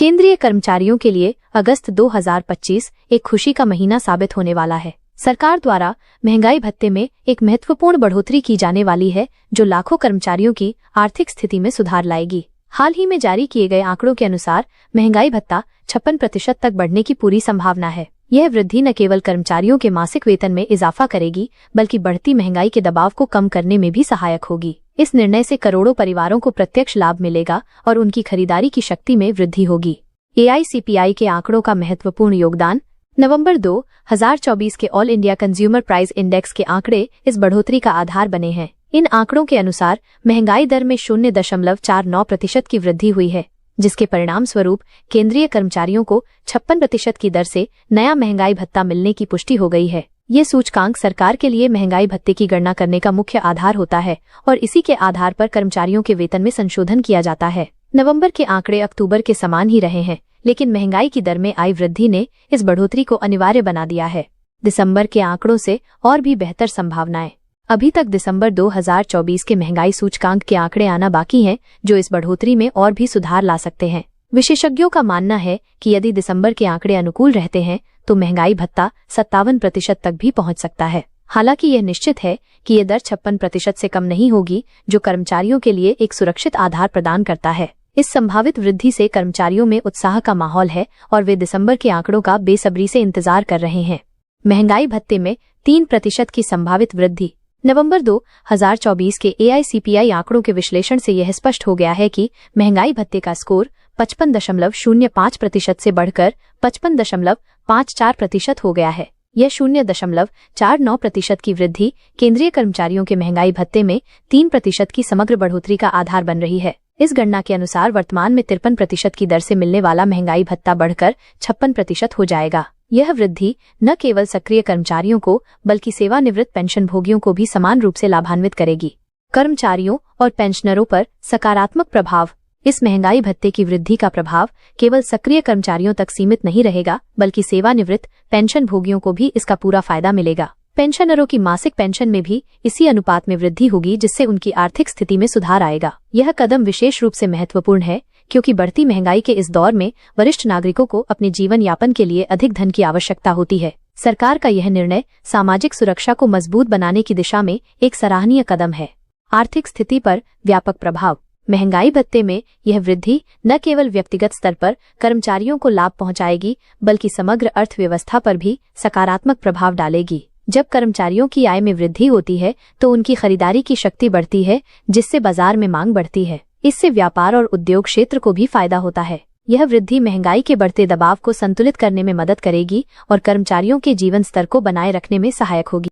केंद्रीय कर्मचारियों के लिए अगस्त 2025 एक खुशी का महीना साबित होने वाला है। सरकार द्वारा महंगाई भत्ते में एक महत्वपूर्ण बढ़ोतरी की जाने वाली है, जो लाखों कर्मचारियों की आर्थिक स्थिति में सुधार लाएगी। हाल ही में जारी किए गए आंकड़ों के अनुसार महंगाई भत्ता 56% तक बढ़ने की पूरी संभावना है। यह वृद्धि न केवल कर्मचारियों के मासिक वेतन में इजाफा करेगी, बल्कि बढ़ती महंगाई के दबाव को कम करने में भी सहायक होगी। इस निर्णय से करोड़ों परिवारों को प्रत्यक्ष लाभ मिलेगा और उनकी खरीदारी की शक्ति में वृद्धि होगी। AICPI के आंकड़ों का महत्वपूर्ण योगदान। नवंबर 2024 के all India consumer price index के आंकड़े इस बढ़ोतरी का आधार बने हैं। इन आंकड़ों के अनुसार महंगाई दर में 0.49% की वृद्धि हुई है, जिसके परिणाम स्वरूप केंद्रीय कर्मचारियों को 56% की दर से नया महंगाई भत्ता मिलने की पुष्टि हो गई है। ये सूचकांक सरकार के लिए महंगाई भत्ते की गणना करने का मुख्य आधार होता है और इसी के आधार पर कर्मचारियों के वेतन में संशोधन किया जाता है। नवंबर के आंकड़े अक्टूबर के समान ही रहे हैं, लेकिन महंगाई की दर में आई वृद्धि ने इस बढ़ोतरी को अनिवार्य बना दिया है। दिसंबर के आंकड़ों से और भी बेहतर संभावनाएं। अभी तक दिसंबर 2024 के महंगाई सूचकांक के आंकड़े आना बाकी हैं, जो इस बढ़ोतरी में और भी सुधार ला सकते हैं। विशेषज्ञों का मानना है कि यदि दिसंबर के आंकड़े अनुकूल रहते हैं तो महंगाई भत्ता 57% तक भी पहुंच सकता है। हालांकि यह निश्चित है कि यह दर 56% से कम नहीं होगी, जो कर्मचारियों के लिए एक सुरक्षित आधार प्रदान करता है। इस संभावित वृद्धि से कर्मचारियों में उत्साह का माहौल है और वे दिसंबर के आंकड़ों का बेसब्री से इंतजार कर रहे हैं। महंगाई भत्ते में 3% की संभावित वृद्धि। नवंबर 2024 के AICPI आंकड़ों के विश्लेषण से यह स्पष्ट हो गया है कि महंगाई भत्ते का स्कोर 55.05% से बढ़कर 55.54% हो गया है। यह 0.49% की वृद्धि केंद्रीय कर्मचारियों के महंगाई भत्ते में 3% की समग्र बढ़ोतरी का आधार बन रही है। इस गणना के अनुसार वर्तमान में 53% की दर से मिलने वाला महंगाई भत्ता बढ़कर 56% हो जाएगा। यह वृद्धि न केवल सक्रिय कर्मचारियों को बल्कि सेवानिवृत्त पेंशन भोगियों को भी समान रूप से लाभान्वित करेगी। कर्मचारियों और पेंशनरों पर सकारात्मक प्रभाव। इस महंगाई भत्ते की वृद्धि का प्रभाव केवल सक्रिय कर्मचारियों तक सीमित नहीं रहेगा, बल्कि सेवानिवृत्त पेंशन भोगियों को भी इसका पूरा फायदा मिलेगा। पेंशनरों की मासिक पेंशन में भी इसी अनुपात में वृद्धि होगी, जिससे उनकी आर्थिक स्थिति में सुधार आएगा। यह कदम विशेष रूप से महत्वपूर्ण है क्योंकि बढ़ती महंगाई के इस दौर में वरिष्ठ नागरिकों को अपने जीवन यापन के लिए अधिक धन की आवश्यकता होती है। सरकार का यह निर्णय सामाजिक सुरक्षा को मजबूत बनाने की दिशा में एक सराहनीय कदम है। आर्थिक स्थिति पर व्यापक प्रभाव। महंगाई भत्ते में यह वृद्धि न केवल व्यक्तिगत स्तर पर कर्मचारियों को लाभ पहुंचाएगी, बल्कि समग्र अर्थव्यवस्था पर भी सकारात्मक प्रभाव डालेगी। जब कर्मचारियों की आय में वृद्धि होती है तो उनकी खरीदारी की शक्ति बढ़ती है, जिससे बाजार में मांग बढ़ती है। इससे व्यापार और उद्योग क्षेत्र को भी फायदा होता है। यह वृद्धि महंगाई के बढ़ते दबाव को संतुलित करने में मदद करेगी और कर्मचारियों के जीवन स्तर को बनाए रखने में सहायक होगी।